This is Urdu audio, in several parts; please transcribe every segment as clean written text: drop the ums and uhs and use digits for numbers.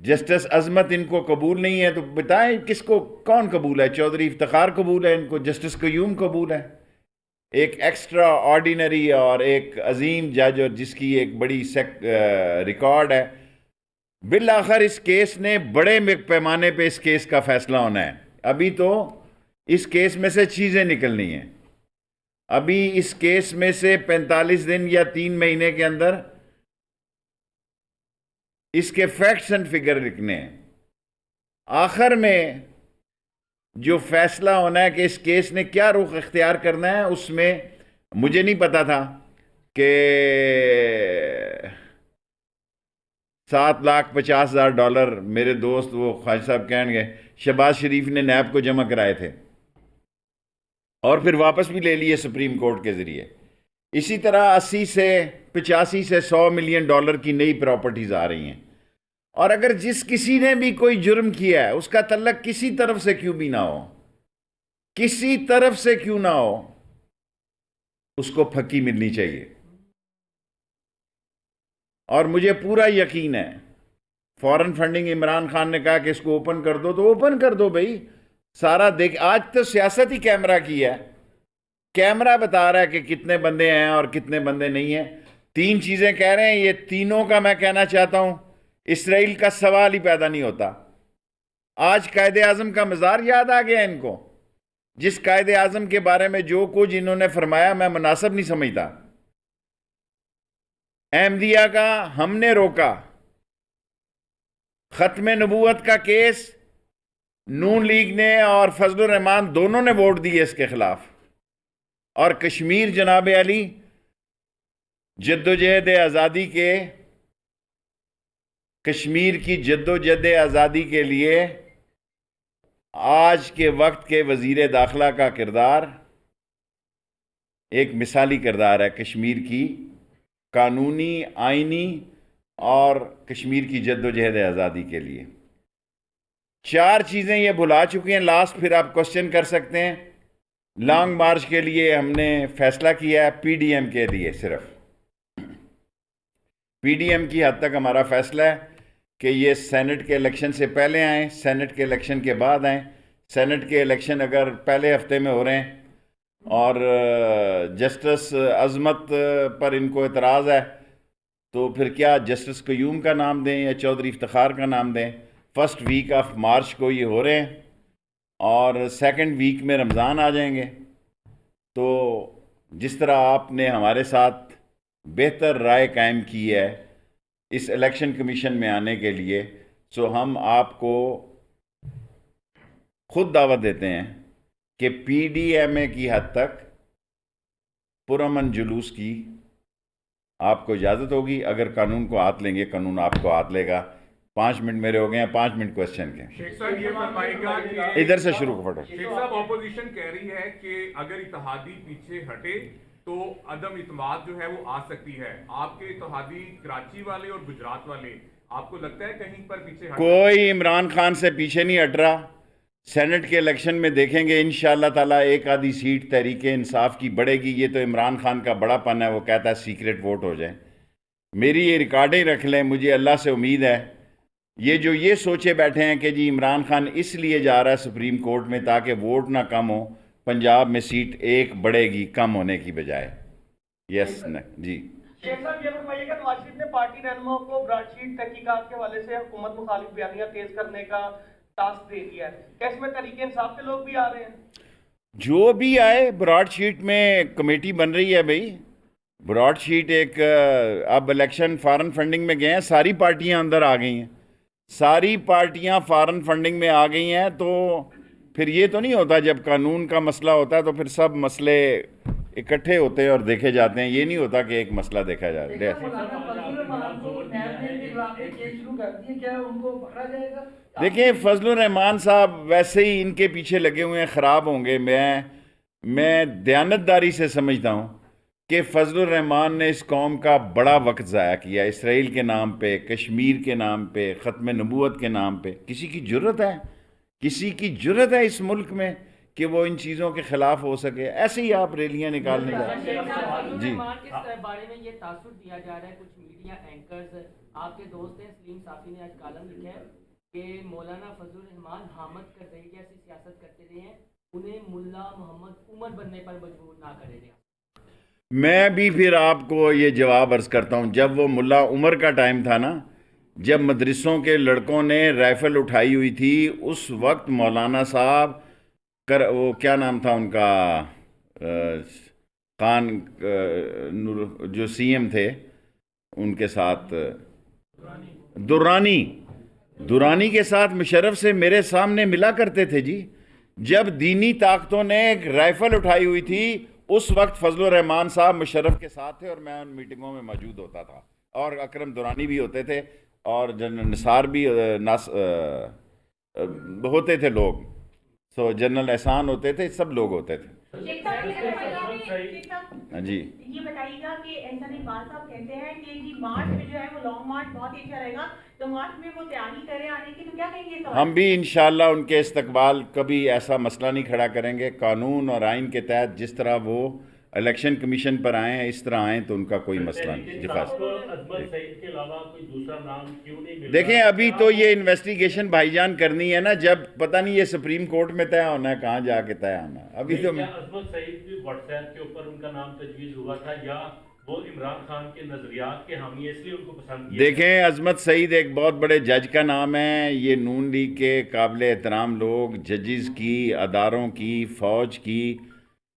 جسٹس عظمت ان کو قبول نہیں ہے تو بتائیں کس کو کون قبول ہے؟ چودھری افتخار قبول ہے ان کو، جسٹس قیوم قبول ہے، ایک ایکسٹرا آرڈینری اور ایک عظیم جج اور جس کی ایک بڑی ریکارڈ ہے۔ بالآخر اس کیس نے بڑے پیمانے پہ اس کیس کا فیصلہ ہونا ہے۔ ابھی تو اس کیس میں سے چیزیں نکلنی ہیں، ابھی اس کیس میں سے 45 دن یا 3 مہینے کے اندر اس کے فیکٹس اینڈ فگر لکھنے ہیں۔ آخر میں جو فیصلہ ہونا ہے کہ اس کیس نے کیا رخ اختیار کرنا ہے، اس میں مجھے نہیں پتا تھا کہ $7,50,000 میرے دوست وہ خواجہ صاحب کہنے گے شہباز شریف نے نیب کو جمع کرائے تھے اور پھر واپس بھی لے لیے سپریم کورٹ کے ذریعے۔ اسی طرح 85 سے $100 ملین کی نئی پراپرٹیز آ رہی ہیں، اور اگر جس کسی نے بھی کوئی جرم کیا ہے اس کا تعلق کسی طرف سے کیوں بھی نہ ہو، کسی طرف سے کیوں نہ ہو، اس کو پھکی ملنی چاہیے۔ اور مجھے پورا یقین ہے فورن فنڈنگ عمران خان نے کہا کہ اس کو اوپن کر دو تو اوپن کر دو بھائی، سارا دیکھ۔ آج تو سیاست ہی کیمرہ کی ہے، کیمرہ بتا رہا ہے کہ کتنے بندے ہیں اور کتنے بندے نہیں ہیں۔ 3 چیزیں کہہ رہے ہیں، یہ تینوں کا میں کہنا چاہتا ہوں اسرائیل کا سوال ہی پیدا نہیں ہوتا۔ آج قائد اعظم کا مزار یاد آ گیا ان کو، جس قائد اعظم کے بارے میں جو کچھ انہوں نے فرمایا میں مناسب نہیں سمجھتا۔ احمدیہ کا ہم نے روکا، ختم نبوت کا کیس نون لیگ نے اور فضل الرحمان دونوں نے ووٹ دیے اس کے خلاف، اور کشمیر جناب علی جدوجہد آزادی کے، کشمیر کی جدوجہد آزادی کے لیے آج کے وقت کے وزیر داخلہ کا کردار ایک مثالی کردار ہے کشمیر کی قانونی، آئینی اور کشمیر کی جدوجہد آزادی کے لیے۔ 4 چیزیں یہ بھلا چکی ہیں، لاسٹ پھر آپ کوشچن کر سکتے ہیں۔ لانگ مارچ کے لیے ہم نے فیصلہ کیا ہے، پی ڈی ایم کے لیے صرف پی ڈی ایم کی حد تک ہمارا فیصلہ ہے کہ یہ سینٹ کے الیکشن سے پہلے آئیں، سینٹ کے الیکشن کے بعد آئیں۔ سینٹ کے الیکشن اگر پہلے ہفتے میں ہو رہے ہیں اور جسٹس عظمت پر ان کو اعتراض ہے تو پھر کیا جسٹس قیوم کا نام دیں یا چودھری افتخار کا نام دیں؟ فرسٹ ویک آف مارچ کو یہ ہو رہے ہیں اور سیکنڈ ویک میں رمضان آ جائیں گے۔ تو جس طرح آپ نے ہمارے ساتھ بہتر رائے قائم کی ہے اس الیکشن کمیشن میں آنے کے لیے، سو ہم آپ کو خود دعوت دیتے ہیں کہ پی ڈی ایم اے کی حد تک پرامن جلوس کی آپ کو اجازت ہوگی۔ اگر قانون کو ہاتھ لیں گے، قانون آپ کو ہاتھ لے گا۔ 5 منٹ میرے ہو گئے ہیں، 5 منٹ کوسچن کے۔ شیخ صاحب یہ فرمائے گا کہ ادھر سے شروع کرو۔ شیخ صاحب اپوزیشن کہہ رہی ہے کہ اگر اتحادی پیچھے ہٹے تو عدم اعتماد جو ہے وہ آ سکتی ہے۔ آپ کے اتحادی کراچی والے اور گجرات والے، آپ کو لگتا ہے کہیں پر پیچھے ہٹ؟ کوئی عمران خان سے پیچھے نہیں ہٹ رہا۔ سینٹ کے الیکشن میں دیکھیں گے انشاءاللہ تعالیٰ ایک آدھی سیٹ تحریک انصاف کی بڑھے گی۔ یہ تو عمران خان کا بڑا پن ہے، وہ کہتا ہے سیکریٹ ووٹ ہو جائیں۔ میری یہ ریکارڈیں رکھ لیں، مجھے اللہ سے امید ہے یہ جو یہ سوچے بیٹھے ہیں کہ جی عمران خان اس لیے جا رہا ہے سپریم کورٹ میں تاکہ ووٹ نہ کم ہو، پنجاب میں سیٹ ایک بڑھے گی کم ہونے کی بجائے۔ یس جی شیخ صاحب یہ فرمائیے کہ نواز شریف نے پارٹی رہنماؤں کو براڈ شیٹ تحقیقات کے حوالے سے حکومت مخالف بیانیہ تیز کرنے کا ٹاسک دے دیا ہے، کیا اس میں تحریک انصاف کے لوگ بھی آ رہے ہیں؟ جو بھی آئے، براڈ شیٹ میں کمیٹی بن رہی ہے بھائی، براڈ شیٹ ایک اب الیکشن فارن فنڈنگ میں گئے ہیں، ساری پارٹیاں اندر آ گئی ہیں، ساری پارٹیاں فارن فنڈنگ میں آ گئی ہیں۔ تو پھر یہ تو نہیں ہوتا جب قانون کا مسئلہ ہوتا ہے تو پھر سب مسئلے اکٹھے ہوتے ہیں اور دیکھے جاتے ہیں، یہ نہیں ہوتا کہ ایک مسئلہ دیکھا جائے۔ دیکھیں فضل الرحمان صاحب ویسے ہی ان کے پیچھے لگے ہوئے ہیں، خراب ہوں گے۔ میں دیانتداری سے سمجھتا ہوں کہ فضل الرحمان نے اس قوم کا بڑا وقت ضائع کیا، اسرائیل کے نام پہ، کشمیر کے نام پہ، ختم نبوت کے نام پہ۔ کسی کی جرت ہے، کسی کی جرت ہے اس ملک میں کہ وہ ان چیزوں کے خلاف ہو سکے؟ ایسے ہی آپ ریلیاں نکالنے جا رہے ہیں۔ جی، اس بارے میں یہ تاثر دیا جا رہا ہے، کچھ میڈیا اینکرز آپ کے دوست ہیں سلیم صافی نے آج کالم لکھا ہے کہ مولانا فضل الرحمان حامد کرزئی جیسی سیاست کرتے رہے ہیں, انہیں ملا محمد عمر بننے پر مجبور نہ کرے گا. میں بھی پھر آپ کو یہ جواب عرض کرتا ہوں. جب وہ ملا عمر کا ٹائم تھا نا, جب مدرسوں کے لڑکوں نے رائفل اٹھائی ہوئی تھی, اس وقت مولانا صاحب وہ کیا نام تھا ان کا, خان جو سی ایم تھے ان کے ساتھ, دورانی کے ساتھ مشرف سے میرے سامنے ملا کرتے تھے جی. جب دینی طاقتوں نے ایک رائفل اٹھائی ہوئی تھی, اس وقت فضل الرحمان صاحب مشرف کے ساتھ تھے, اور میں ان میٹنگوں میں موجود ہوتا تھا, اور اکرم دورانی بھی ہوتے تھے, اور جنرل نثار بھی ہوتے تھے لوگ, سو جنرل احسان ہوتے تھے, سب لوگ ہوتے تھے. جی یہ بتائیے گا کہ احسان اقبال صاحب کہتے ہیں کہ جی مارچ میں جو ہے وہ لانگ مارچ بہت ہی اچھا رہے گا, تو مارچ میں وہ تیاری کریں آنے کی, تو کیا کہیں گے؟ ہم بھی انشاءاللہ ان کے استقبال, کبھی ایسا مسئلہ نہیں کھڑا کریں گے. قانون اور آئین کے تحت جس طرح وہ الیکشن کمیشن پر آئے ہیں اس طرح آئیں, تو ان کا کوئی مسئلہ نہیں. دیکھیں ابھی تو یہ انویسٹیگیشن بھائی جان کرنی ہے نا, جب پتہ نہیں یہ سپریم کورٹ میں طے ہونا ہے, کہاں جا کے طے ہونا ہے. ابھی تو عظمت سعید بھی واٹس ایپ کے اوپر ان کا نام تجویز ہوا تھا, یا وہ عمران خان کے نظریات کے حامی اس لیے ان کو پسند کیا؟ دیکھیں عظمت سعید ایک بہت بڑے جج کا نام ہے. یہ نون لیگ کے قابل احترام لوگ, ججز کی, اداروں کی, فوج کی,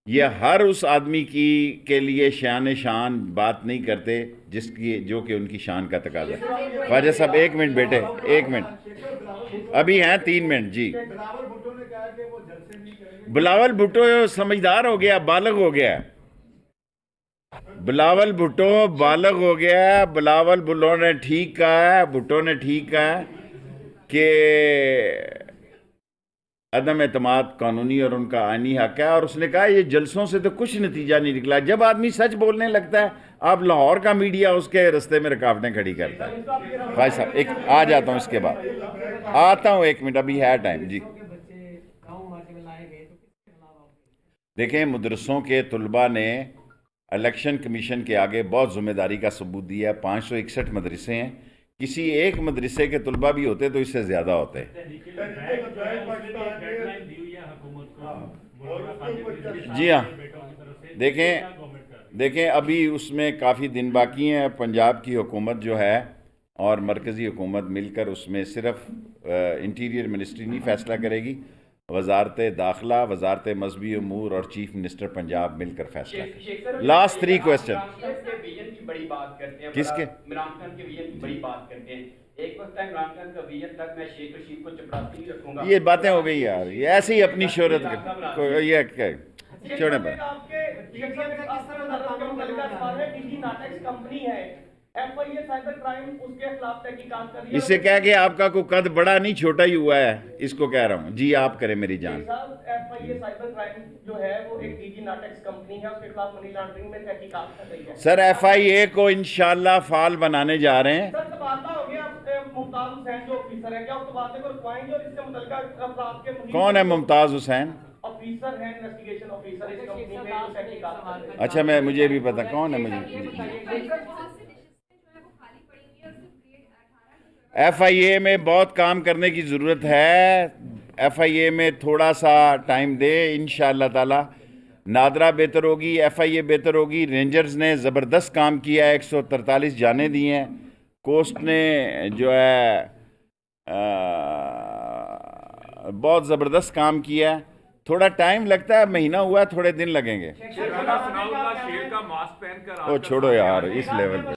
یہ ہر اس آدمی کی کے لیے شان بات نہیں کرتے جو کہ ان کی شان کا تقاضا ہے. خواجہ صاحب ایک منٹ بیٹے, ایک منٹ, ابھی ہیں 3 منٹ. جی بلاول بھٹو سمجھدار ہو گیا, بالغ ہو گیا, بلاول بھٹو بالغ ہو گیا. بلاول بھٹو نے ٹھیک کہا ہے کہ عدم اعتماد قانونی اور ان کا آئینی حق ہے, اور اس نے کہا یہ جلسوں سے تو کچھ نتیجہ نہیں نکلا. جب آدمی سچ بولنے لگتا ہے, آپ لاہور کا میڈیا اس کے رستے میں رکاوٹیں کھڑی کرتا ہے. بھائی صاحب ایک آ جاتا ہوں, اس کے بعد آتا ہوں, 1 منٹ ابھی ہے ٹائم. جی دیکھیں مدرسوں کے طلباء نے الیکشن کمیشن کے آگے بہت ذمہ داری کا ثبوت دیا ہے. 561 مدرسے ہیں, کسی ایک مدرسے کے طلباء بھی ہوتے تو اس سے زیادہ ہوتے. جی ہاں, دیکھیں ابھی اس میں کافی دن باقی ہیں. پنجاب کی حکومت جو ہے اور مرکزی حکومت مل کر اس میں صرف انٹیریئر منسٹری نہیں فیصلہ کرے گی, وزارت داخلہ, وزارت مذہبی امور اور چیف منسٹر پنجاب مل کر فیصلہ کریں. Last 3 question. بڑی بات کرتے ہیں کس کے؟ عمران خان کے ویژن کی بڑی بات کرتے ہیں. ایک وقت ہے عمران خان کا ویژن تک میں شیخ رشید کو چپڑاسی نہیں رکھوں گا. یہ باتیں ہو گئی یار, یہ ایسے ہی اپنی شہرت یہ چھوڑیں پر. آپ کے ڈی ناٹکس کمپنی ہے, F I A cyber crime اس کے خلاف تحقیقات کر رہی ہے. اس سے کہہ کہ آپ کا کوئی قد بڑا نہیں چھوٹا ہی ہوا ہے, اس کو کہہ رہا ہوں. جی آپ کریں میری جان. F I A cyber crime جو ہے وہ ایک ڈی ناٹکس کمپنی ہے, اس کے خلاف منی لانڈرنگ میں تحقیقات کر رہی ہے. سر ایف آئی اے کو انشاءاللہ فعال بنانے جا رہے ہیں. سر تبادلہ ہو گیا, ممتاز حسین جو آفیسر ہے, کیا اس تبادلے کو رکوائیں گے, اور اس سے متعلقہ افراد کے کون ہے ممتاز حسین؟ آفیسر ہیں, انویسٹیگیشن آفیسر اس کمپنی میں جو تحقیقات کر رہے ہیں. اچھا مجھے بھی پتا کون ہے. مجھے ایف آئی اے میں بہت کام کرنے کی ضرورت ہے. ایف آئی اے میں تھوڑا سا ٹائم دے, انشاءاللہ تعالی نادرا بہتر ہوگی, ایف آئی اے بہتر ہوگی. رینجرز نے زبردست کام کیا ہے, 143 جانیں دی ہیں. کوسٹ نے جو ہے بہت زبردست کام کیا ہے. تھوڑا ٹائم لگتا ہے, مہینہ ہوا, تھوڑے دن لگیں گے. شیر کا ماسک پہن کر وہ چھوڑو یار اس لیول پہ.